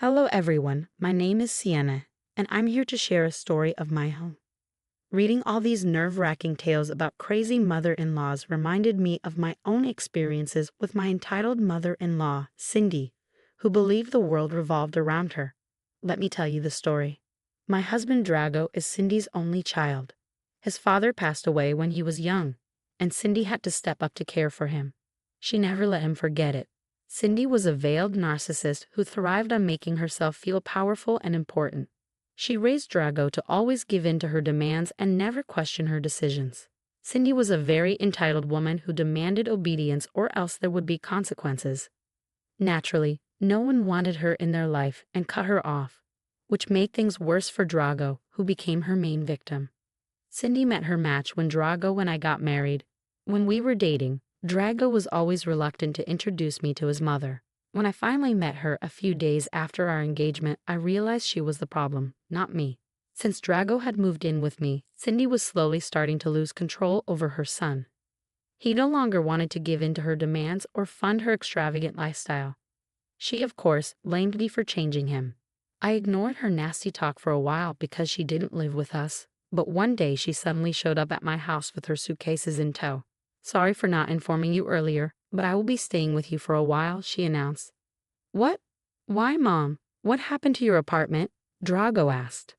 Hello everyone, my name is Sienna, and I'm here to share a story of my own. Reading all these nerve-wracking tales about crazy mother-in-laws reminded me of my own experiences with my entitled mother-in-law, Cindy, who believed the world revolved around her. Let me tell you the story. My husband Drago is Cindy's only child. His father passed away when he was young, and Cindy had to step up to care for him. She never let him forget it. Cindy was a veiled narcissist who thrived on making herself feel powerful and important. She raised Drago to always give in to her demands and never question her decisions. Cindy was a very entitled woman who demanded obedience or else there would be consequences. Naturally, no one wanted her in their life and cut her off, which made things worse for Drago, who became her main victim. Cindy met her match when Drago and I got married. When we were dating, Drago was always reluctant to introduce me to his mother. When I finally met her a few days after our engagement, I realized she was the problem, not me. Since Drago had moved in with me, Cindy was slowly starting to lose control over her son. He no longer wanted to give in to her demands or fund her extravagant lifestyle. She, of course, blamed me for changing him. I ignored her nasty talk for a while because she didn't live with us, but one day she suddenly showed up at my house with her suitcases in tow. "Sorry for not informing you earlier, but I will be staying with you for a while," she announced. "What? Why, Mom? What happened to your apartment?" Drago asked.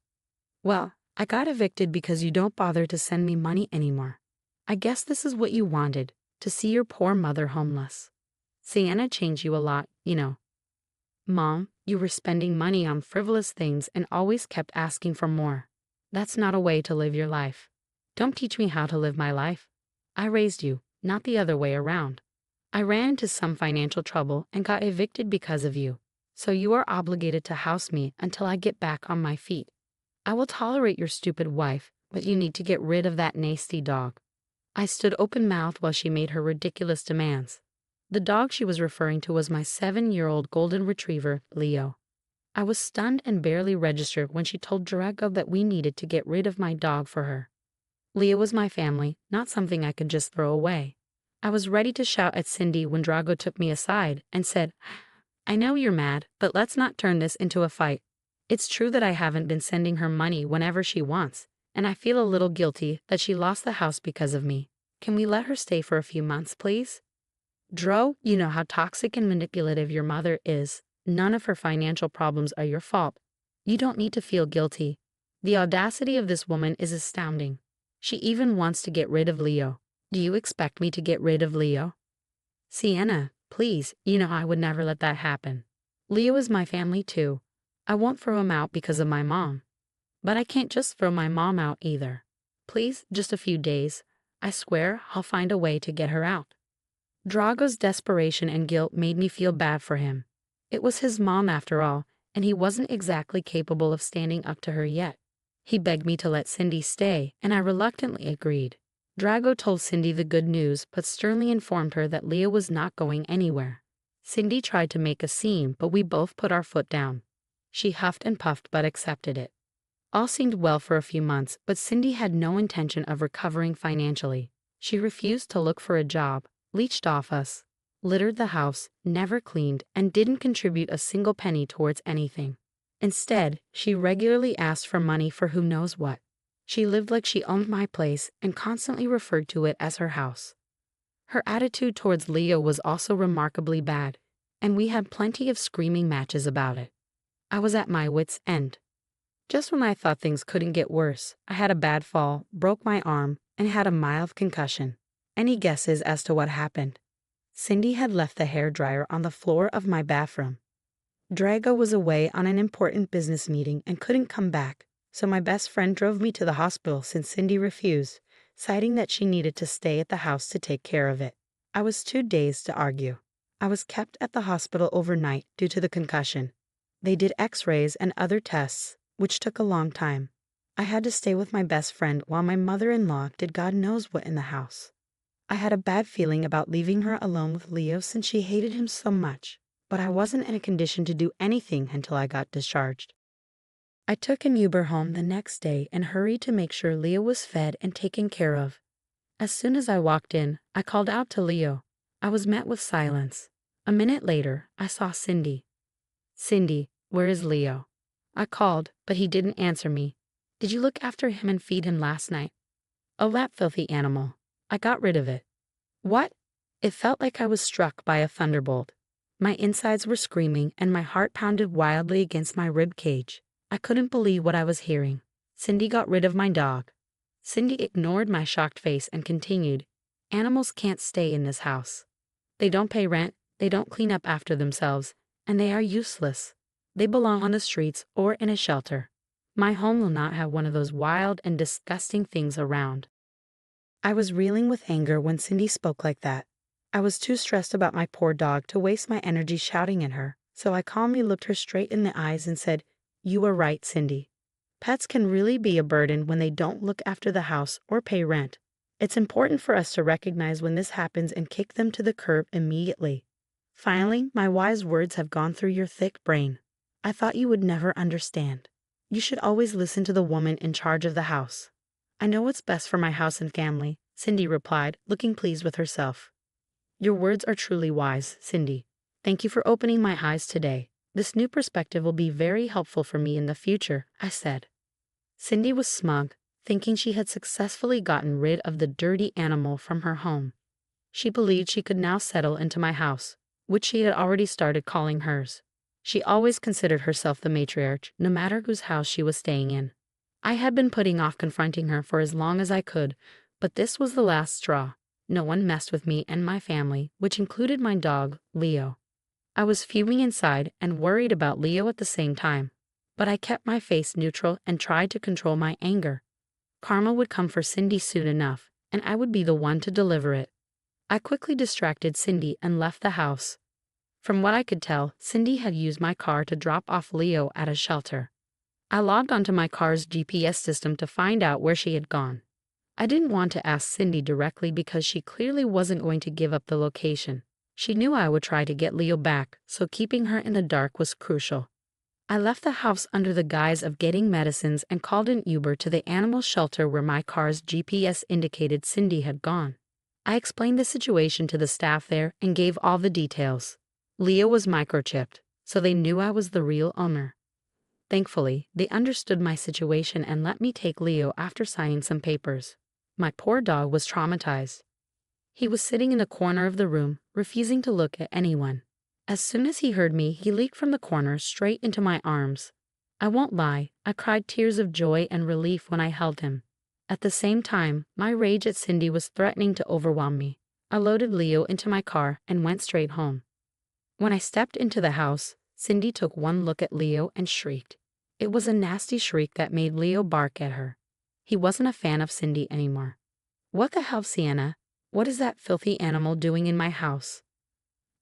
"Well, I got evicted because you don't bother to send me money anymore. I guess this is what you wanted, to see your poor mother homeless. Sienna changed you a lot, you know." "Mom, you were spending money on frivolous things and always kept asking for more. That's not a way to live your life. Don't teach me how to live my life. I raised you, not the other way around. I ran into some financial trouble and got evicted because of you, so you are obligated to house me until I get back on my feet. I will tolerate your stupid wife, but you need to get rid of that nasty dog." I stood open-mouthed while she made her ridiculous demands. The dog she was referring to was my 7-year-old golden retriever, Leo. I was stunned and barely registered when she told Drago that we needed to get rid of my dog for her. Leo was my family, not something I could just throw away. I was ready to shout at Cindy when Drago took me aside and said, "I know you're mad, but let's not turn this into a fight. It's true that I haven't been sending her money whenever she wants, and I feel a little guilty that she lost the house because of me. Can we let her stay for a few months, please? Dro, you know how toxic and manipulative your mother is. None of her financial problems are your fault. You don't need to feel guilty." The audacity of this woman is astounding. She even wants to get rid of Leo. Do you expect me to get rid of Leo? "Sienna, please, you know I would never let that happen. Leo is my family too. I won't throw him out because of my mom. But I can't just throw my mom out either. Please, just a few days. I swear I'll find a way to get her out." Drago's desperation and guilt made me feel bad for him. It was his mom after all, and he wasn't exactly capable of standing up to her yet. He begged me to let Cindy stay, and I reluctantly agreed. Drago told Cindy the good news, but sternly informed her that Leo was not going anywhere. Cindy tried to make a scene, but we both put our foot down. She huffed and puffed but accepted it. All seemed well for a few months, but Cindy had no intention of recovering financially. She refused to look for a job, leached off us, littered the house, never cleaned, and didn't contribute a single penny towards anything. Instead, she regularly asked for money for who knows what. She lived like she owned my place and constantly referred to it as her house. Her attitude towards Leo was also remarkably bad, and we had plenty of screaming matches about it. I was at my wit's end. Just when I thought things couldn't get worse, I had a bad fall, broke my arm, and had a mild concussion. Any guesses as to what happened? Cindy had left the hairdryer on the floor of my bathroom. Drago was away on an important business meeting and couldn't come back, so my best friend drove me to the hospital since Cindy refused, citing that she needed to stay at the house to take care of it. I was too dazed to argue. I was kept at the hospital overnight due to the concussion. They did x-rays and other tests, which took a long time. I had to stay with my best friend while my mother-in-law did God knows what in the house. I had a bad feeling about leaving her alone with Leo since she hated him so much, but I wasn't in a condition to do anything until I got discharged. I took an Uber home the next day and hurried to make sure Leo was fed and taken care of. As soon as I walked in, I called out to Leo. I was met with silence. A minute later, I saw Cindy. "Cindy, Where is Leo? I called, but he didn't answer me. Did you look after him and feed him last night? Oh, that filthy animal. I got rid of it. What? It felt like I was struck by a thunderbolt. My insides were screaming and my heart pounded wildly against my rib cage. I couldn't believe what I was hearing. Cindy got rid of my dog. Cindy ignored my shocked face and continued, "Animals can't stay in this house. They don't pay rent, they don't clean up after themselves, and they are useless. They belong on the streets or in a shelter. My home will not have one of those wild and disgusting things around." I was reeling with anger when Cindy spoke like that. I was too stressed about my poor dog to waste my energy shouting at her, so I calmly looked her straight in the eyes and said, "You are right, Cindy. Pets can really be a burden when they don't look after the house or pay rent. It's important for us to recognize when this happens and kick them to the curb immediately. Finally, my wise words have gone through your thick brain. I thought you would never understand. You should always listen to the woman in charge of the house." "I know what's best for my house and family," Cindy replied, looking pleased with herself. "Your words are truly wise, Cindy. Thank you for opening my eyes today. This new perspective will be very helpful for me in the future," I said. Cindy was smug, thinking she had successfully gotten rid of the dirty animal from her home. She believed she could now settle into my house, which she had already started calling hers. She always considered herself the matriarch, no matter whose house she was staying in. I had been putting off confronting her for as long as I could, but this was the last straw. No one messed with me and my family, which included my dog, Leo. I was fuming inside and worried about Leo at the same time, but I kept my face neutral and tried to control my anger. Karma would come for Cindy soon enough, and I would be the one to deliver it. I quickly distracted Cindy and left the house. From what I could tell, Cindy had used my car to drop off Leo at a shelter. I logged onto my car's GPS system to find out where she had gone. I didn't want to ask Cindy directly because she clearly wasn't going to give up the location. She knew I would try to get Leo back, so keeping her in the dark was crucial. I left the house under the guise of getting medicines and called an Uber to the animal shelter where my car's GPS indicated Cindy had gone. I explained the situation to the staff there and gave all the details. Leo was microchipped, so they knew I was the real owner. Thankfully, they understood my situation and let me take Leo after signing some papers. My poor dog was traumatized. He was sitting in the corner of the room, refusing to look at anyone. As soon as he heard me, he leaped from the corner straight into my arms. I won't lie, I cried tears of joy and relief when I held him. At the same time, my rage at Cindy was threatening to overwhelm me. I loaded Leo into my car and went straight home. When I stepped into the house, Cindy took one look at Leo and shrieked. It was a nasty shriek that made Leo bark at her. He wasn't a fan of Cindy anymore. "What the hell, Sienna? What is that filthy animal doing in my house?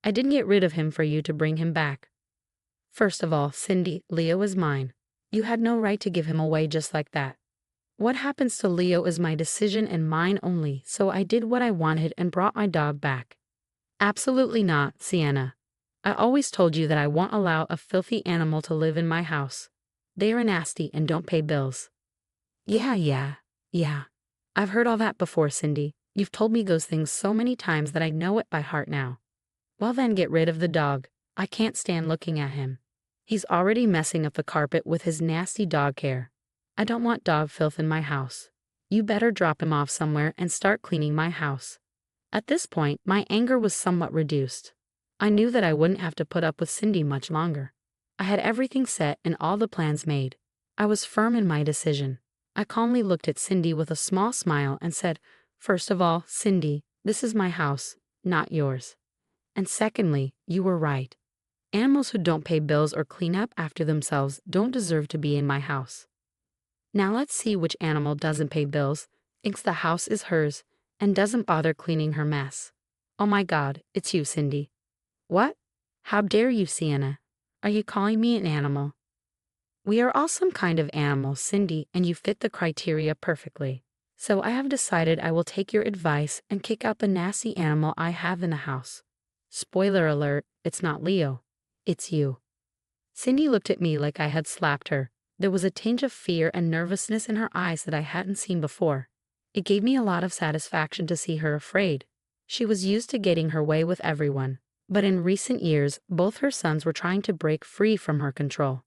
I didn't get rid of him for you to bring him back. First of all, Cindy, Leo is mine. You had no right to give him away just like that. What happens to Leo is my decision and mine only, so I did what I wanted and brought my dog back." "Absolutely not, Sienna. I always told you that I won't allow a filthy animal to live in my house. They are nasty and don't pay bills." Yeah. I've heard all that before, Cindy. You've told me those things so many times that I know it by heart now. Well then, get rid of the dog. I can't stand looking at him. He's already messing up the carpet with his nasty dog hair. I don't want dog filth in my house. You better drop him off somewhere and start cleaning my house. At this point, my anger was somewhat reduced. I knew that I wouldn't have to put up with Cindy much longer. I had everything set and all the plans made. I was firm in my decision. I calmly looked at Cindy with a small smile and said, "First of all, Cindy, this is my house, not yours. And secondly, you were right. Animals who don't pay bills or clean up after themselves don't deserve to be in my house. Now let's see which animal doesn't pay bills, thinks the house is hers, and doesn't bother cleaning her mess. Oh my God, it's you, Cindy." "What? How dare you, Sienna? Are you calling me an animal?" "We are all some kind of animals, Cindy, and you fit the criteria perfectly. So I have decided I will take your advice and kick out the nasty animal I have in the house. Spoiler alert, it's not Leo. It's you." Cindy looked at me like I had slapped her. There was a tinge of fear and nervousness in her eyes that I hadn't seen before. It gave me a lot of satisfaction to see her afraid. She was used to getting her way with everyone. But in recent years, both her sons were trying to break free from her control.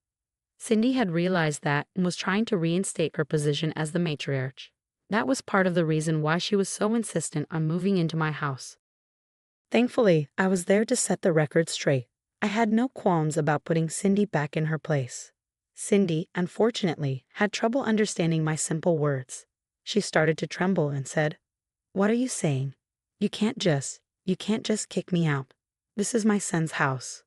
Cindy had realized that and was trying to reinstate her position as the matriarch. That was part of the reason why she was so insistent on moving into my house. Thankfully, I was there to set the record straight. I had no qualms about putting Cindy back in her place. Cindy, unfortunately, had trouble understanding my simple words. She started to tremble and said, "What are you saying? You can't just kick me out. This is my son's house."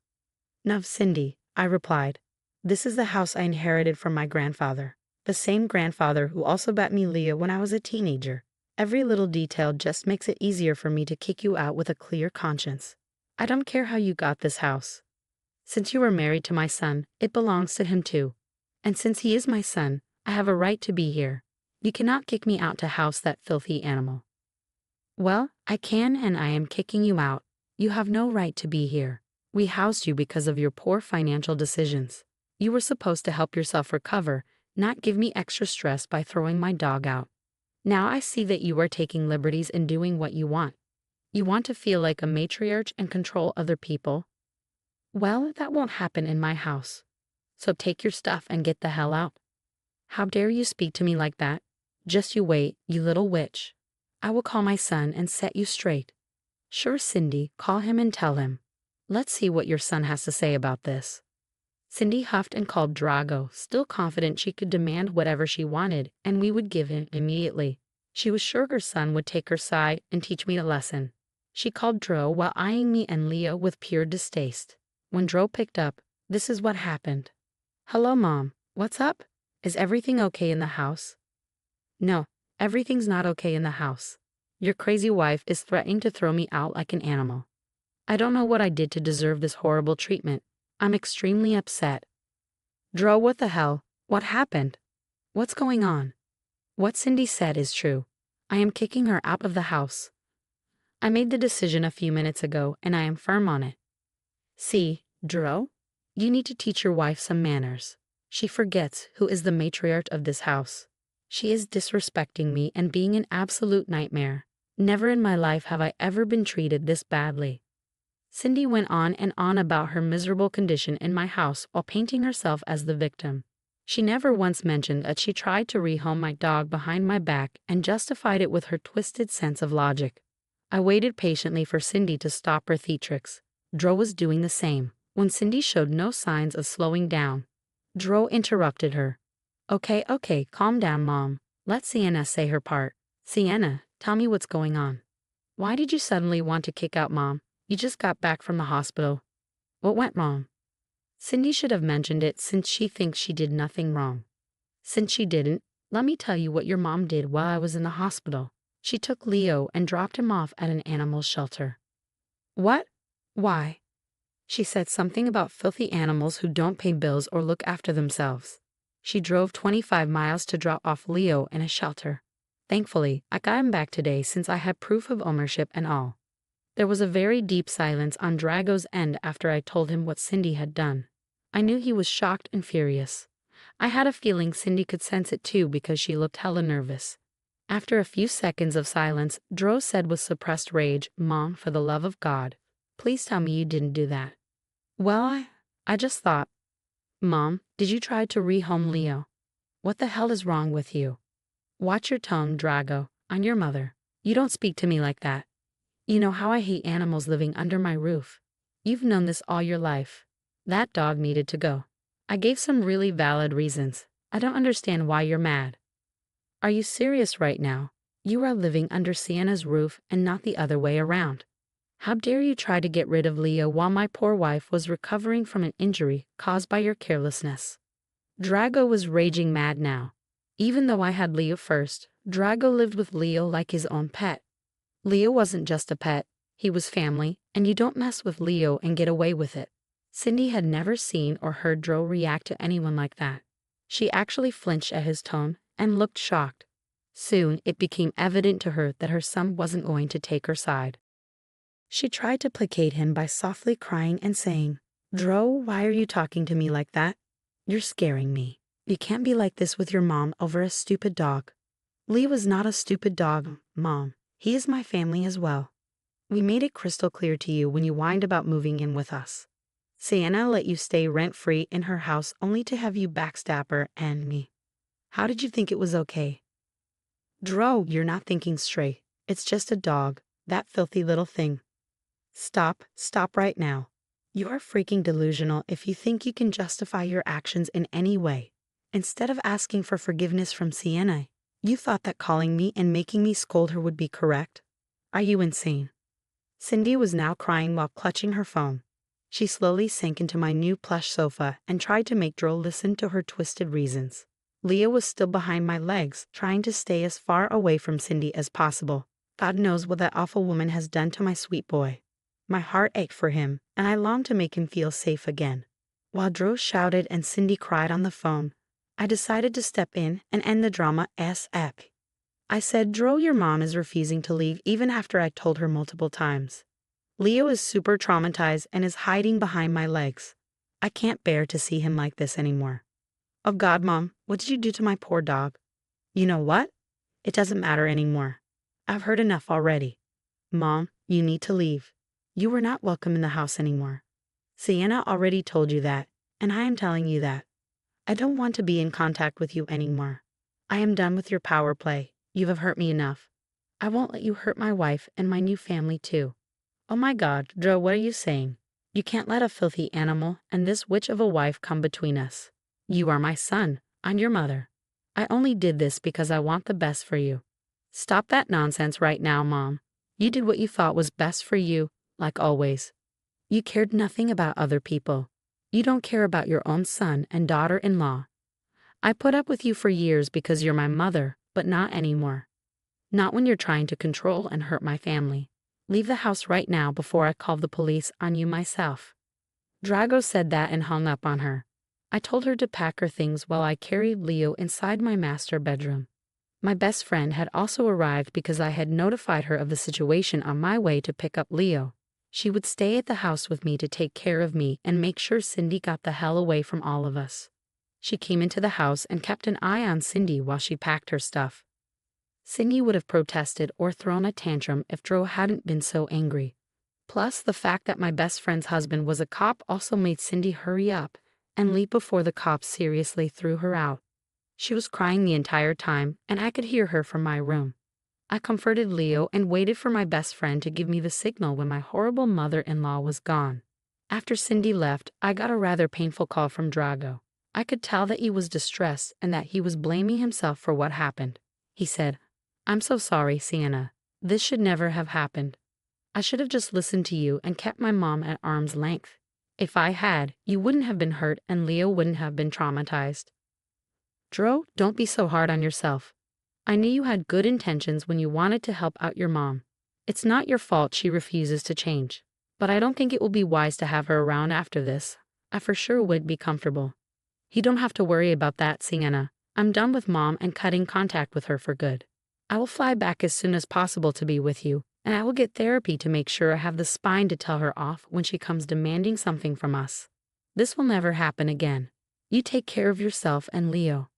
"No, Cindy," I replied. "This is the house I inherited from my grandfather. The same grandfather who also bought me Leah when I was a teenager. Every little detail just makes it easier for me to kick you out with a clear conscience. I don't care how you got this house. Since you were married to my son, it belongs to him too. And since he is my son, I have a right to be here. You cannot kick me out to house that filthy animal." "Well, I can, and I am kicking you out. You have no right to be here. We housed you because of your poor financial decisions. You were supposed to help yourself recover, not give me extra stress by throwing my dog out. Now I see that you are taking liberties and doing what you want. You want to feel like a matriarch and control other people? Well, that won't happen in my house. So take your stuff and get the hell out. How dare you speak to me like that? Just you wait, you little witch. I will call my son and set you straight." "Sure, Cindy, call him and tell him. Let's see what your son has to say about this." Cindy huffed and called Drago, still confident she could demand whatever she wanted, and we would give him immediately. She was sure her son would take her side and teach me a lesson. She called Dro while eyeing me and Leo with pure distaste. When Dro picked up, this is what happened. "Hello, Mom. What's up? Is everything okay in the house?" "No, everything's not okay in the house. Your crazy wife is threatening to throw me out like an animal. I don't know what I did to deserve this horrible treatment. I'm extremely upset." "Dro, what the hell? What happened? What's going on?" "What Cindy said is true. I am kicking her out of the house. I made the decision a few minutes ago, and I am firm on it. See, Dro, you need to teach your wife some manners. She forgets who is the matriarch of this house. She is disrespecting me and being an absolute nightmare. Never in my life have I ever been treated this badly." Cindy went on and on about her miserable condition in my house while painting herself as the victim. She never once mentioned that she tried to rehome my dog behind my back and justified it with her twisted sense of logic. I waited patiently for Cindy to stop her theatrics. Dro was doing the same. When Cindy showed no signs of slowing down, Dro interrupted her. Okay, calm down, Mom. Let Sienna say her part. Sienna, tell me what's going on. Why did you suddenly want to kick out Mom? You just got back from the hospital. What went wrong?" Cindy should have mentioned it since she thinks she did nothing wrong. Since she didn't, let me tell you what your mom did while I was in the hospital. She took Leo and dropped him off at an animal shelter. What? Why? She said something about filthy animals who don't pay bills or look after themselves. She drove 25 miles to drop off Leo in a shelter. Thankfully, I got him back today since I had proof of ownership and all. There was a very deep silence on Drago's end after I told him what Cindy had done. I knew he was shocked and furious. I had a feeling Cindy could sense it too because she looked hella nervous. After a few seconds of silence, Dro said with suppressed rage, "Mom, for the love of God, please tell me you didn't do that." Well, I just thought. Mom, did you try to rehome Leo? What the hell is wrong with you? Watch your tone, Drago. I'm your mother. You don't speak to me like that. You know how I hate animals living under my roof. You've known this all your life. That dog needed to go. I gave some really valid reasons. I don't understand why you're mad. Are you serious right now? You are living under Sienna's roof and not the other way around. How dare you try to get rid of Leo while my poor wife was recovering from an injury caused by your carelessness? Drago was raging mad now. Even though I had Leo first, Drago lived with Leo like his own pet. Leo wasn't just a pet, he was family, and you don't mess with Leo and get away with it. Cindy had never seen or heard Dro react to anyone like that. She actually flinched at his tone and looked shocked. Soon it became evident to her that her son wasn't going to take her side. She tried to placate him by softly crying and saying, "Dro, why are you talking to me like that? You're scaring me. You can't be like this with your mom over a stupid dog." Leo is not a stupid dog, Mom. He is my family as well. We made it crystal clear to you when you whined about moving in with us. Sienna let you stay rent-free in her house only to have you backstab her and me. How did you think it was okay? Dro, you're not thinking straight. It's just a dog, that filthy little thing. Stop right now. You are freaking delusional if you think you can justify your actions in any way. Instead of asking for forgiveness from Sienna, you thought that calling me and making me scold her would be correct? Are you insane? Cindy was now crying while clutching her phone. She slowly sank into my new plush sofa and tried to make Dro listen to her twisted reasons. Leo was still behind my legs, trying to stay as far away from Cindy as possible. God knows what that awful woman has done to my sweet boy. My heart ached for him, and I longed to make him feel safe again. While Dro shouted and Cindy cried on the phone, I decided to step in and end the drama ASAP. I said, Dro, your mom is refusing to leave even after I told her multiple times. Leo is super traumatized and is hiding behind my legs. I can't bear to see him like this anymore. Oh God, Mom, what did you do to my poor dog? You know what? It doesn't matter anymore. I've heard enough already. Mom, you need to leave. You are not welcome in the house anymore. Sienna already told you that, and I am telling you that. I don't want to be in contact with you anymore. I am done with your power play. You have hurt me enough. I won't let you hurt my wife and my new family too. Oh my God, Dro, what are you saying? You can't let a filthy animal and this witch of a wife come between us. You are my son. I'm your mother. I only did this because I want the best for you. Stop that nonsense right now, Mom. You did what you thought was best for you, like always. You cared nothing about other people. You don't care about your own son and daughter-in-law. I put up with you for years because you're my mother, but not anymore. Not when you're trying to control and hurt my family. Leave the house right now before I call the police on you myself. Drago said that and hung up on her. I told her to pack her things while I carried Leo inside my master bedroom. My best friend had also arrived because I had notified her of the situation on my way to pick up Leo. She would stay at the house with me to take care of me and make sure Cindy got the hell away from all of us. She came into the house and kept an eye on Cindy while she packed her stuff. Cindy would have protested or thrown a tantrum if Dro hadn't been so angry. Plus, the fact that my best friend's husband was a cop also made Cindy hurry up and leave before the cops seriously threw her out. She was crying the entire time, and I could hear her from my room. I comforted Leo and waited for my best friend to give me the signal when my horrible mother-in-law was gone. After Cindy left, I got a rather painful call from Drago. I could tell that he was distressed and that he was blaming himself for what happened. He said, I'm so sorry, Sienna. This should never have happened. I should have just listened to you and kept my mom at arm's length. If I had, you wouldn't have been hurt and Leo wouldn't have been traumatized. Dro, don't be so hard on yourself. I knew you had good intentions when you wanted to help out your mom. It's not your fault she refuses to change. But I don't think it will be wise to have her around after this. I for sure would be comfortable. You don't have to worry about that, Sienna. I'm done with Mom and cutting contact with her for good. I will fly back as soon as possible to be with you, and I will get therapy to make sure I have the spine to tell her off when she comes demanding something from us. This will never happen again. You take care of yourself and Leo.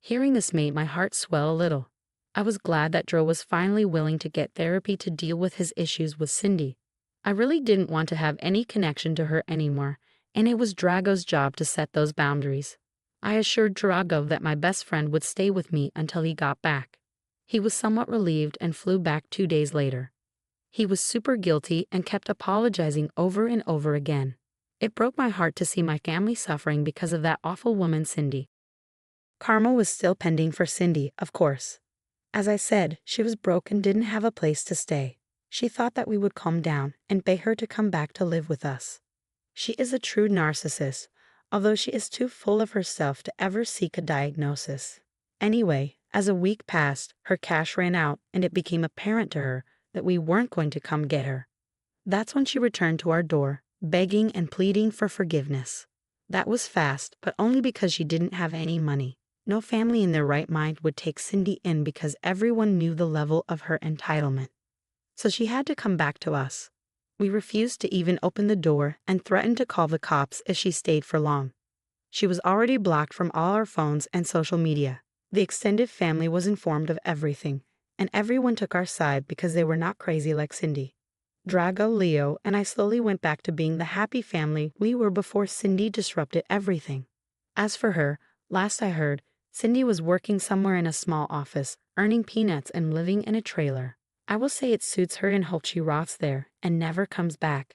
Hearing this made my heart swell a little. I was glad that Dro was finally willing to get therapy to deal with his issues with Cindy. I really didn't want to have any connection to her anymore, and it was Drago's job to set those boundaries. I assured Drago that my best friend would stay with me until he got back. He was somewhat relieved and flew back 2 days later. He was super guilty and kept apologizing over and over again. It broke my heart to see my family suffering because of that awful woman Cindy. Karma was still pending for Cindy, of course. As I said, she was broke and didn't have a place to stay. She thought that we would calm down and beg her to come back to live with us. She is a true narcissist, although she is too full of herself to ever seek a diagnosis. Anyway, as a week passed, her cash ran out and it became apparent to her that we weren't going to come get her. That's when she returned to our door, begging and pleading for forgiveness. That was fast, but only because she didn't have any money. No family in their right mind would take Cindy in because everyone knew the level of her entitlement. So she had to come back to us. We refused to even open the door and threatened to call the cops if she stayed for long. She was already blocked from all our phones and social media. The extended family was informed of everything, and everyone took our side because they were not crazy like Cindy. Drago, Leo, and I slowly went back to being the happy family we were before Cindy disrupted everything. As for her, last I heard, Cindy was working somewhere in a small office, earning peanuts and living in a trailer. I will say it suits her and hope she rots there and never comes back.